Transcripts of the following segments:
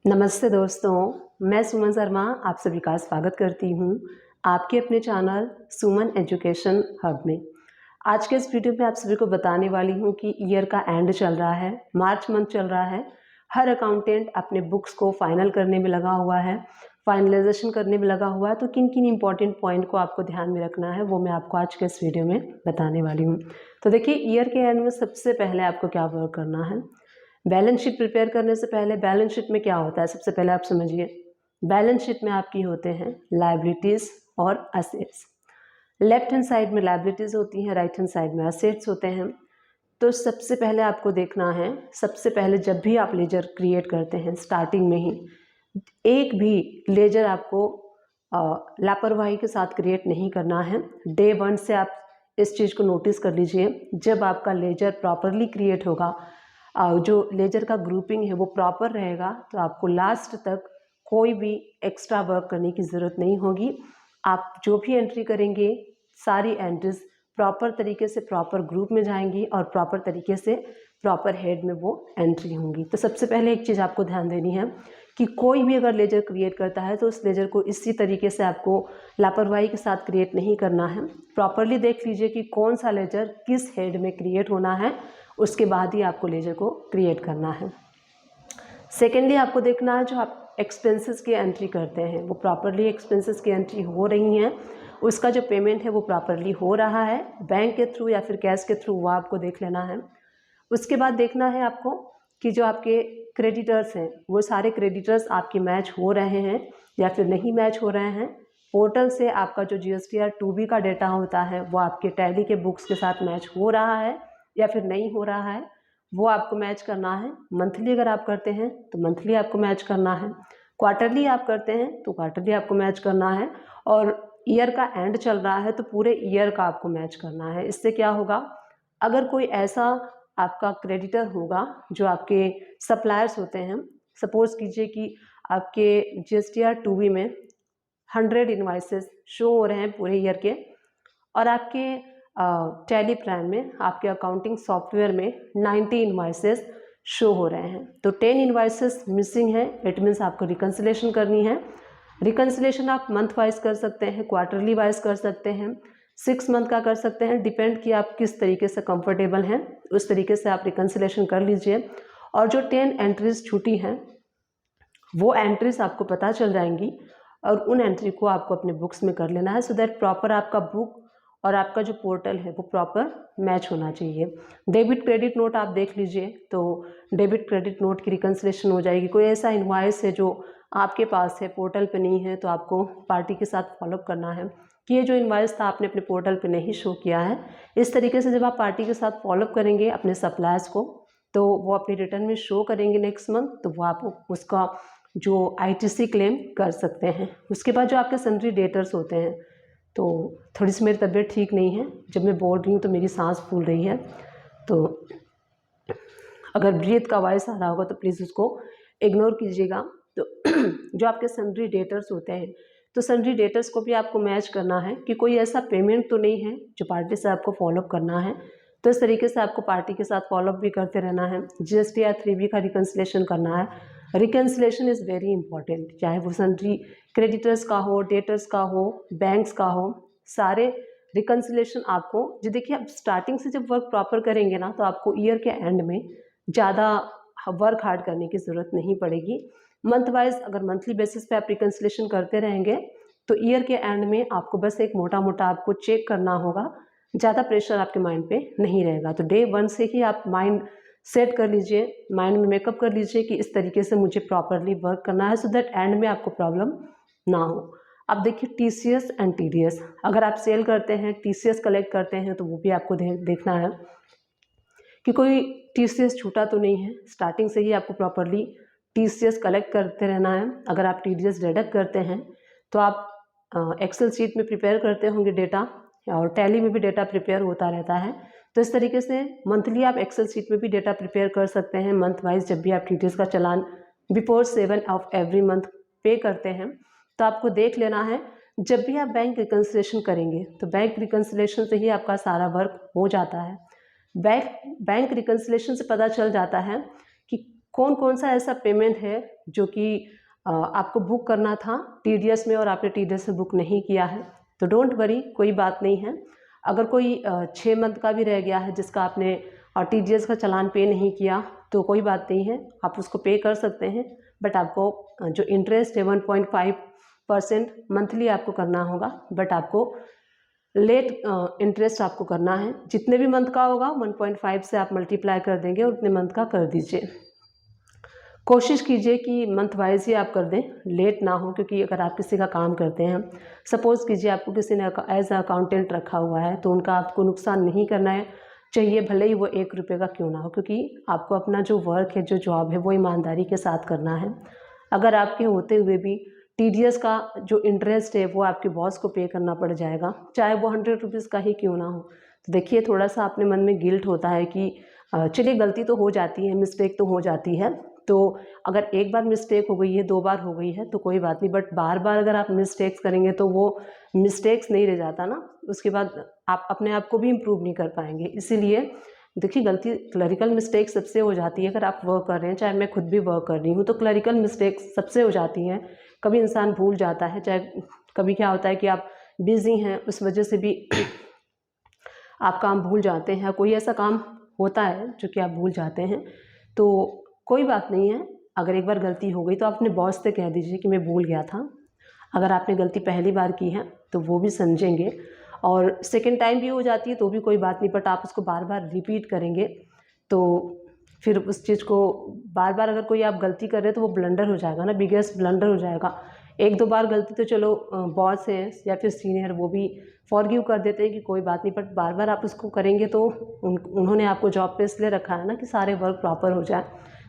नमस्ते दोस्तों, मैं सुमन शर्मा आप सभी का स्वागत करती हूँ आपके अपने चैनल सुमन एजुकेशन हब में। आज के इस वीडियो में आप सभी को बताने वाली हूँ कि ईयर का एंड चल रहा है, मार्च मंथ चल रहा है। हर अकाउंटेंट अपने बुक्स को फाइनल करने में लगा हुआ है, फाइनलाइजेशन करने में लगा हुआ है। तो किन किन इंपॉर्टेंट पॉइंट को आपको ध्यान में रखना है वो मैं आपको आज के इस वीडियो में बताने वाली हूँ। तो देखिए, ईयर के एंड में सबसे पहले आपको क्या वर्क करना है। बैलेंस शीट प्रिपेयर करने से पहले बैलेंस शीट में क्या होता है, सबसे पहले आप समझिए। बैलेंस शीट में आपकी होते हैं लायबिलिटीज़ और असेट्स। लेफ्ट हैंड साइड में लायबिलिटीज़ होती हैं, राइट हैंड साइड में असेट्स होते हैं। तो सबसे पहले आपको देखना है, सबसे पहले जब भी आप लेजर क्रिएट करते हैं स्टार्टिंग में ही एक भी लेजर आपको लापरवाही के साथ क्रिएट नहीं करना है। डे 1 से आप इस चीज़ को नोटिस कर लीजिए। जब आपका लेजर प्रॉपरली क्रिएट होगा, जो लेजर का ग्रुपिंग है वो प्रॉपर रहेगा, तो आपको लास्ट तक कोई भी एक्स्ट्रा वर्क करने की ज़रूरत नहीं होगी। आप जो भी एंट्री करेंगे सारी एंट्रीज प्रॉपर तरीके से प्रॉपर ग्रुप में जाएंगी और प्रॉपर तरीके से प्रॉपर हेड में वो एंट्री होंगी। तो सबसे पहले एक चीज़ आपको ध्यान देनी है कि कोई भी अगर लेजर क्रिएट करता है तो उस लेजर को इसी तरीके से आपको लापरवाही के साथ क्रिएट नहीं करना है। प्रॉपरली देख लीजिए कि कौन सा लेजर किस हेड में क्रिएट होना है, उसके बाद ही आपको लेजर को क्रिएट करना है। सेकेंडली आपको देखना है जो आप एक्सपेंसेस की एंट्री करते हैं वो प्रॉपरली एक्सपेंसेस की एंट्री हो रही हैं, उसका जो पेमेंट है वो प्रॉपरली हो रहा है बैंक के थ्रू या फिर कैश के थ्रू, वो आपको देख लेना है। उसके बाद देखना है आपको कि जो आपके क्रेडिटर्स हैं वो सारे क्रेडिटर्स आपके मैच हो रहे हैं या फिर नहीं मैच हो रहे हैं। पोर्टल से आपका जो GSTR 2B का डेटा होता है वो आपके टैली के बुक्स के साथ मैच हो रहा है या फिर नहीं हो रहा है, वो आपको मैच करना है। मंथली अगर आप करते हैं तो मंथली आपको मैच करना है, क्वार्टरली आप करते हैं तो क्वार्टरली आपको मैच करना है, और ईयर का एंड चल रहा है तो पूरे ईयर का आपको मैच करना है। इससे क्या होगा, अगर कोई ऐसा आपका क्रेडिटर होगा जो आपके सप्लायर्स होते हैं, सपोज कीजिए कि आपके GSTR 2B में 100 इन्वाइसेस शो हो रहे हैं पूरे ईयर के, और आपके टैली प्राइम में आपके अकाउंटिंग सॉफ्टवेयर में 90 इन्वाइसेस शो हो रहे हैं, तो 10 इन्वाइसेस मिसिंग है। इट मीन्स आपको रिकन्सिलेशन करनी है। रिकन्सिलेशन आप मंथ वाइज कर सकते हैं, क्वार्टरली वाइज कर सकते हैं, 6 मंथ का कर सकते हैं, डिपेंड कि आप किस तरीके से कंफर्टेबल हैं उस तरीके से आप रिकन्सिलेशन कर लीजिए। और जो 10 एंट्रीज छूटी हैं वो एंट्रीज आपको पता चल जाएंगी और उन एंट्री को आपको अपने बुक्स में कर लेना है, सो दैट प्रॉपर आपका बुक और आपका जो पोर्टल है वो प्रॉपर मैच होना चाहिए। डेबिट क्रेडिट नोट आप देख लीजिए, तो डेबिट क्रेडिट नोट की रिकन्सिलेशन हो जाएगी। कोई ऐसा इनवॉइस है जो आपके पास है पोर्टल पे नहीं है, तो आपको पार्टी के साथ फॉलोअप करना है कि ये जो इनवॉइस था आपने अपने पोर्टल पे नहीं शो किया है। इस तरीके से जब आप पार्टी के साथ फॉलोअप करेंगे अपने सप्लायर्स को, तो वो अपने रिटर्न में शो करेंगे नेक्स्ट मंथ, तो वो आप उसका जो ITC क्लेम कर सकते हैं। उसके बाद जो आपके सन्ड्री डेटर्स होते हैं, तो थोड़ी सी मेरी तबीयत ठीक नहीं है, जब मैं बोल रही हूँ तो मेरी सांस फूल रही है, तो अगर ब्रीथ का वॉइस आ रहा होगा तो प्लीज़ उसको इग्नोर कीजिएगा। तो जो आपके सन्ड्री डेटर्स होते हैं, तो सन्ड्री डेटर्स को भी आपको मैच करना है कि कोई ऐसा पेमेंट तो नहीं है जो पार्टी से आपको फॉलोअप करना है। तो इस तरीके से आपको पार्टी के साथ फॉलोअप भी करते रहना है। GSTR 3B का रिकन्सिलेशन करना है। रिकन्सिलेशन इज़ वेरी इंपॉर्टेंट, चाहे वो सन्ड्री क्रेडिटर्स का हो, डेटर्स का हो, बैंक्स का हो, सारे रिकन्सिलेशन आपको, जो देखिए आप स्टार्टिंग से जब वर्क प्रॉपर करेंगे ना, तो आपको ईयर के एंड में ज़्यादा वर्क हार्ड करने की ज़रूरत नहीं पड़ेगी। मंथ वाइज अगर मंथली बेसिस पे आप रिकन्सिलेशन करते रहेंगे तो ईयर के एंड में आपको बस एक मोटा मोटा आपको चेक करना होगा, ज़्यादा प्रेशर आपके माइंड पे नहीं रहेगा। तो डे 1 से ही आप माइंड सेट कर लीजिए, माइंड में मेकअप कर लीजिए कि इस तरीके से मुझे प्रॉपरली वर्क करना है, सो दैट एंड में आपको प्रॉब्लम ना हो। अब देखिए TCS एंड TDS, अगर आप सेल करते हैं, TCS कलेक्ट करते हैं, तो वो भी आपको देखना है कि कोई TCS छूटा तो नहीं है। स्टार्टिंग से ही आपको प्रॉपरली TCS कलेक्ट करते रहना है। अगर आप TDS डिडक्ट करते हैं तो आप एक्सेल शीट में प्रिपेयर करते होंगे डेटा, और टैली में भी डेटा प्रिपेयर होता रहता है। तो इस तरीके से मंथली आप एक्सेल शीट में भी डेटा प्रिपेयर कर सकते हैं। मंथ वाइज जब भी आप TDS का चालान बिफोर 7 ऑफ एवरी मंथ पे करते हैं, तो आपको देख लेना है। जब भी आप बैंक रिकन्सिलेशन करेंगे तो बैंक रिकन्सिलेशन से ही आपका सारा वर्क हो जाता है। बैंक रिकन्सिलेशन से पता चल जाता है कि कौन कौन सा ऐसा पेमेंट है जो कि आपको बुक करना था TDS में और आपने TDS में बुक नहीं किया है। तो डोंट वरी, कोई बात नहीं है। अगर कोई 6 मंथ का भी रह गया है जिसका आपने TDS का चालान पे नहीं किया तो कोई बात नहीं है, आप उसको पे कर सकते हैं। बट आपको जो इंटरेस्ट है 1.5% मंथली आपको करना होगा, बट आपको लेट इंटरेस्ट आपको करना है। जितने भी मंथ का होगा 1.5 से आप मल्टीप्लाई कर देंगे और उतने मंथ का कर दीजिए। कोशिश कीजिए कि मंथ वाइज ही आप कर दें, लेट ना हो, क्योंकि अगर आप किसी का काम करते हैं, सपोज़ कीजिए आपको किसी ने एज अकाउंटेंट रखा हुआ है, तो उनका आपको नुकसान नहीं करना है चाहिए, भले ही वो 1 रुपये का क्यों ना हो, क्योंकि आपको अपना जो वर्क है, जो जॉब है, वो ईमानदारी के साथ करना है। अगर आपके होते हुए भी TDS का जो इंटरेस्ट है वो आपके बॉस को पे करना पड़ जाएगा, चाहे वो 100 रुपीज़ का ही क्यों ना हो, तो देखिए थोड़ा सा अपने मन में गिल्ट होता है कि चलिए गलती तो हो जाती है, मिस्टेक तो हो जाती है। तो अगर एक बार मिस्टेक हो गई है, 2 बार हो गई है तो कोई बात नहीं, बट बार बार अगर आप मिस्टेक्स करेंगे तो वो मिस्टेक्स नहीं रह जाता ना, उसके बाद आप अपने आप को भी इम्प्रूव नहीं कर पाएंगे। इसीलिए देखिए गलती, क्लरिकल मिस्टेक सबसे हो जाती है। अगर आप वर्क कर रहे हैं, चाहे मैं खुद भी वर्क कर रही हूँ, तो क्लरिकल मिस्टेक सबसे हो जाती हैं। कभी इंसान भूल जाता है, चाहे कभी क्या होता है कि आप बिज़ी हैं, उस वजह से भी आप काम भूल जाते हैं, कोई ऐसा काम होता है जो कि आप भूल जाते हैं, तो कोई बात नहीं है। अगर एक बार गलती हो गई तो आप अपने बॉस से कह दीजिए कि मैं भूल गया था। अगर आपने गलती पहली बार की है तो वो भी समझेंगे, और सेकंड टाइम भी हो जाती है तो भी कोई बात नहीं, बट आप उसको बार बार रिपीट करेंगे तो फिर उस चीज़ को बार बार अगर कोई आप गलती कर रहे हैं तो वो ब्लंडर हो जाएगा ना, बिगेस्ट ब्लंडर हो जाएगा। 1-2 बार गलती तो चलो बॉस है या फिर सीनियर वो भी फॉरगिव कर देते हैं कि कोई बात नहीं, बट बार बार आप उसको करेंगे तो उन्होंने आपको जॉब पे इसलिए रखा है ना कि सारे वर्क प्रॉपर हो जाए।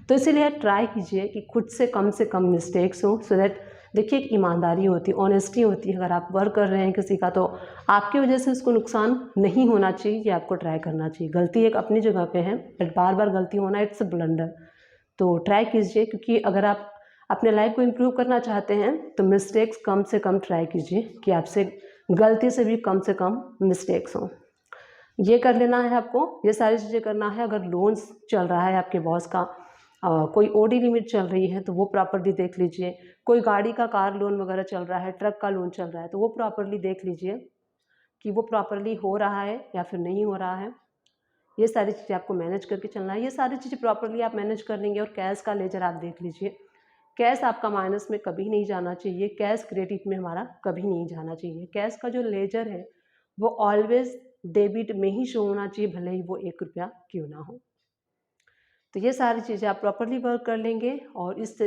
तो इसीलिए ट्राई कीजिए कि खुद से कम मिस्टेक्स हो, सो दैट देखिए एक ईमानदारी होती है, ऑनेस्टी होती है। अगर आप वर्क कर रहे हैं किसी का तो आपकी वजह से उसको नुकसान नहीं होना चाहिए, ये आपको ट्राई करना चाहिए। गलती एक अपनी जगह पे है, बट बार बार गलती होना इट्स अ ब्लंडर। तो ट्राई कीजिए, क्योंकि अगर आप अपने लाइफ को इम्प्रूव करना चाहते हैं तो मिस्टेक्स कम से कम ट्राई कीजिए कि आपसे गलती से भी कम मिस्टेक्स हों। ये कर लेना है आपको, ये सारी चीज़ें करना है। अगर लोन्स चल रहा है आपके बॉस का, कोई OD लिमिट चल रही है तो वो प्रॉपर्ली देख लीजिए। कोई गाड़ी का कार लोन वगैरह चल रहा है, ट्रक का लोन चल रहा है, तो वो प्रॉपर्ली देख लीजिए कि वो प्रॉपर्ली हो रहा है या फिर नहीं हो रहा है। ये सारी चीज़ें आपको मैनेज करके चलना है। ये सारी चीज़ें प्रॉपर्ली आप मैनेज कर लेंगे। और कैश का लेजर आप देख लीजिए, कैश आपका माइनस में कभी नहीं जाना चाहिए, कैश क्रेडिट में हमारा कभी नहीं जाना चाहिए। कैश का जो लेजर है वो ऑलवेज डेबिट में ही शो होना चाहिए, भले ही वो 1 रुपया क्यों ना हो। तो ये सारी चीज़ें आप प्रॉपर्ली वर्क कर लेंगे और इस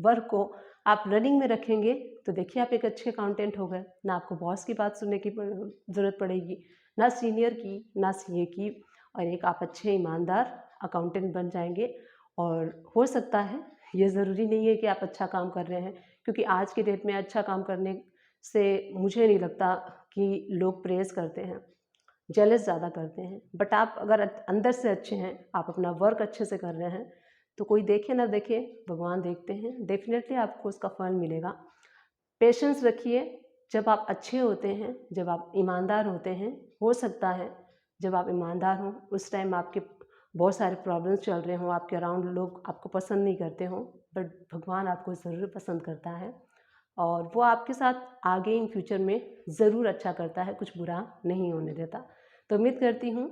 वर्क को आप रनिंग में रखेंगे तो देखिए आप एक अच्छे अकाउंटेंट हो गए। ना आपको बॉस की बात सुनने की ज़रूरत पड़ेगी, ना सीनियर की, ना CA की, और एक आप अच्छे ईमानदार अकाउंटेंट बन जाएंगे। और हो सकता है, ये ज़रूरी नहीं है कि आप अच्छा काम कर रहे हैं, क्योंकि आज की डेट में अच्छा काम करने से मुझे नहीं लगता कि लोग प्रेज़ करते हैं, जेलस ज़्यादा करते हैं। बट आप अगर अंदर से अच्छे हैं, आप अपना वर्क अच्छे से कर रहे हैं, तो कोई देखे ना देखे, भगवान देखते हैं, डेफिनेटली आपको उसका फल मिलेगा। पेशेंस रखिए। जब आप अच्छे होते हैं, जब आप ईमानदार होते हैं, हो सकता है जब आप ईमानदार हों उस टाइम आपके बहुत सारे प्रॉब्लम्स चल रहे हों, आपके अराउंड लोग आपको पसंद नहीं करते हों, बट भगवान आपको ज़रूर पसंद करता है और वो आपके साथ आगे इन फ्यूचर में ज़रूर अच्छा करता है, कुछ बुरा नहीं होने देता। तो उम्मीद करती हूँ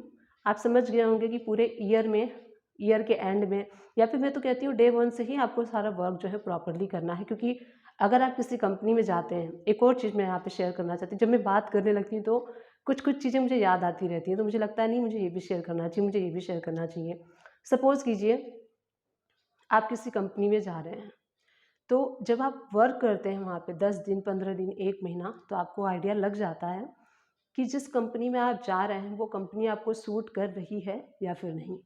आप समझ गए होंगे कि पूरे ईयर के एंड में, या फिर मैं तो कहती हूँ डे 1 से ही आपको सारा वर्क जो है प्रॉपर्ली करना है। क्योंकि अगर आप किसी कंपनी में जाते हैं, एक और चीज़ मैं यहाँ पे शेयर करना चाहती हूँ, जब मैं बात करने लगती हूँ तो कुछ कुछ चीज़ें मुझे याद आती रहती हैं, तो मुझे लगता है नहीं मुझे ये भी शेयर करना चाहिए, मुझे ये भी शेयर करना चाहिए। सपोज़ कीजिए आप किसी कंपनी में जा रहे हैं, तो जब आप वर्क करते हैं वहाँ पे 10 दिन, 15 दिन, 1 महीना, तो आपको आइडिया लग जाता है कि जिस कंपनी में आप जा रहे हैं वो कंपनी आपको सूट कर रही है या फिर नहीं।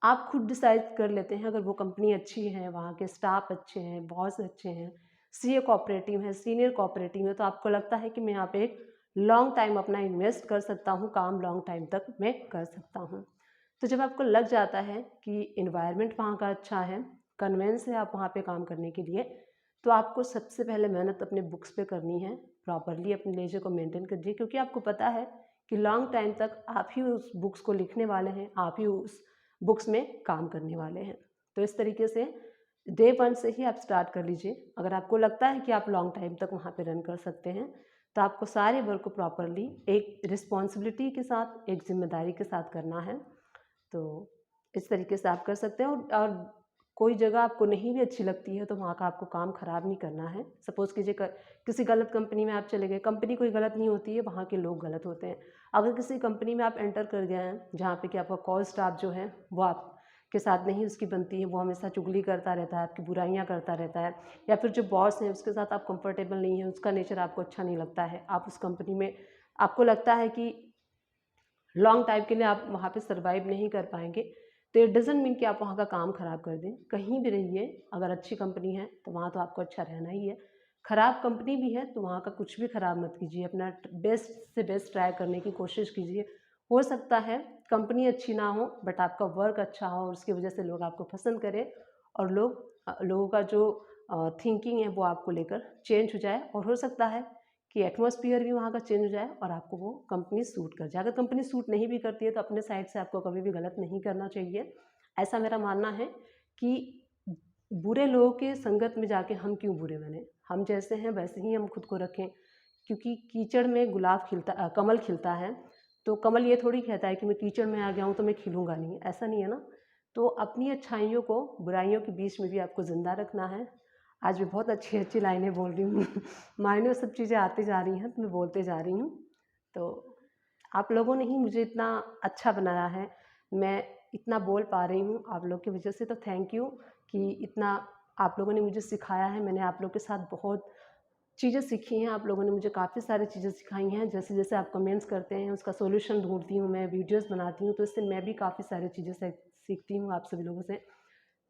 आप खुद डिसाइड कर लेते हैं। अगर वो कंपनी अच्छी है, वहाँ के स्टाफ अच्छे हैं, बॉस अच्छे हैं, CA कोऑपरेटिव है, सीनियर कोऑपरेटिव है, तो आपको लगता है कि मैं यहाँ पे लॉन्ग टाइम अपना इन्वेस्ट कर सकता हूँ, काम लॉन्ग टाइम तक मैं कर सकता हूँ। तो जब आपको लग जाता है कि इन्वायरमेंट वहाँ का अच्छा है, कन्वेंस है आप वहाँ पे काम करने के लिए, तो आपको सबसे पहले मेहनत अपने बुक्स पे करनी है, प्रॉपरली अपने लेजर को मेंटेन करिए, क्योंकि आपको पता है कि लॉन्ग टाइम तक आप ही उस बुक्स को लिखने वाले हैं, आप ही उस बुक्स में काम करने वाले हैं। तो इस तरीके से डे 1 से ही आप स्टार्ट कर लीजिए। अगर आपको लगता है कि आप लॉन्ग टाइम तक वहाँ पे रन कर सकते हैं, तो आपको सारे वर्क को प्रॉपरली एक रिस्पॉन्सिबिलिटी के साथ, एक जिम्मेदारी के साथ करना है। तो इस तरीके से आप कर सकते हैं। और कोई जगह आपको नहीं भी अच्छी लगती है तो वहाँ का आपको काम ख़राब नहीं करना है। सपोज़ कीजिए किसी गलत कंपनी में आप चले गए, कंपनी कोई गलत नहीं होती है, वहाँ के लोग गलत होते हैं। अगर किसी कंपनी में आप एंटर कर गए हैं जहाँ पे कि आपका कॉल स्टाफ जो है वो आपके साथ नहीं उसकी बनती है, वो हमेशा चुगली करता रहता है, आपकी बुराइयाँ करता रहता है, या फिर जो बॉस है उसके साथ आप कंफर्टेबल नहीं है, उसका नेचर आपको अच्छा नहीं लगता है, आप उस कंपनी में आपको लगता है कि लॉन्ग टाइम के लिए आप वहाँ पे सर्वाइव नहीं कर पाएंगे, तो इट डज़न्ट मीन कि आप वहाँ का काम ख़राब कर दें। कहीं भी रहिए, अगर अच्छी कंपनी है तो वहाँ तो आपको अच्छा रहना ही है। ख़राब कंपनी भी है तो वहाँ का कुछ भी ख़राब मत कीजिए, अपना बेस्ट से बेस्ट ट्राई करने की कोशिश कीजिए। हो सकता है कंपनी अच्छी ना हो बट आपका वर्क अच्छा हो और उसकी वजह से लोग आपको पसंद करें, और लोगों का जो थिंकिंग है वो आपको लेकर चेंज हो जाए, और हो सकता है कि एटमॉस्फेयर भी वहाँ का चेंज हो जाए और आपको वो कंपनी सूट कर जाए। अगर कंपनी सूट नहीं भी करती है तो अपने साइड से आपको कभी भी गलत नहीं करना चाहिए। ऐसा मेरा मानना है कि बुरे लोगों के संगत में जाके हम क्यों बुरे बने, हम जैसे हैं वैसे ही हम खुद को रखें। क्योंकि कीचड़ में कमल खिलता है, तो कमल ये थोड़ी कहता है कि मैं कीचड़ में आ गया हूँ तो मैं खिलूँगा नहीं, ऐसा नहीं है ना। तो अपनी अच्छाइयों को बुराइयों के बीच में भी आपको ज़िंदा रखना है। आज मैं बहुत अच्छी-अच्छी लाइनें बोल रही हूँ माइंड में सब चीज़ें आती जा रही हैं तो मैं बोलते जा रही हूँ। तो आप लोगों ने ही मुझे इतना अच्छा बनाया है, मैं इतना बोल पा रही हूँ आप लोग की वजह से, तो थैंक यू कि इतना आप लोगों ने मुझे सिखाया है। मैंने आप लोग के साथ बहुत चीज़ें सीखी हैं, आप लोगों ने मुझे काफ़ी सारी चीज़ें सिखाई हैं। जैसे-जैसे आप कमेंट्स करते हैं उसका सॉल्यूशन ढूँढती हूँ मैं, वीडियोज़ बनाती हूँ, तो इससे मैं भी काफ़ी सारी चीज़ें सीखती हूँ आप सभी लोगों से।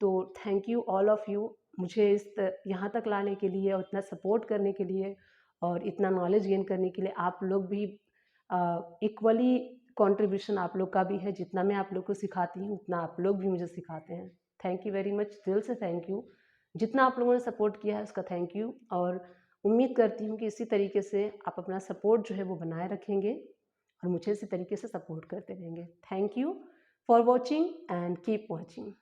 तो thank you all of you, मुझे यहाँ तक लाने के लिए और इतना सपोर्ट करने के लिए और इतना नॉलेज गेन करने के लिए। आप लोग भी इक्वली कंट्रीब्यूशन आप लोग का भी है, जितना मैं आप लोग को सिखाती हूँ उतना आप लोग भी मुझे सिखाते हैं। थैंक यू वेरी मच, दिल से थैंक यू। जितना आप लोगों ने सपोर्ट किया है उसका थैंक यू, और उम्मीद करती हूँ कि इसी तरीके से आप अपना सपोर्ट जो है वो बनाए रखेंगे और मुझे इसी तरीके से सपोर्ट करते रहेंगे। Thank you for watching and keep watching.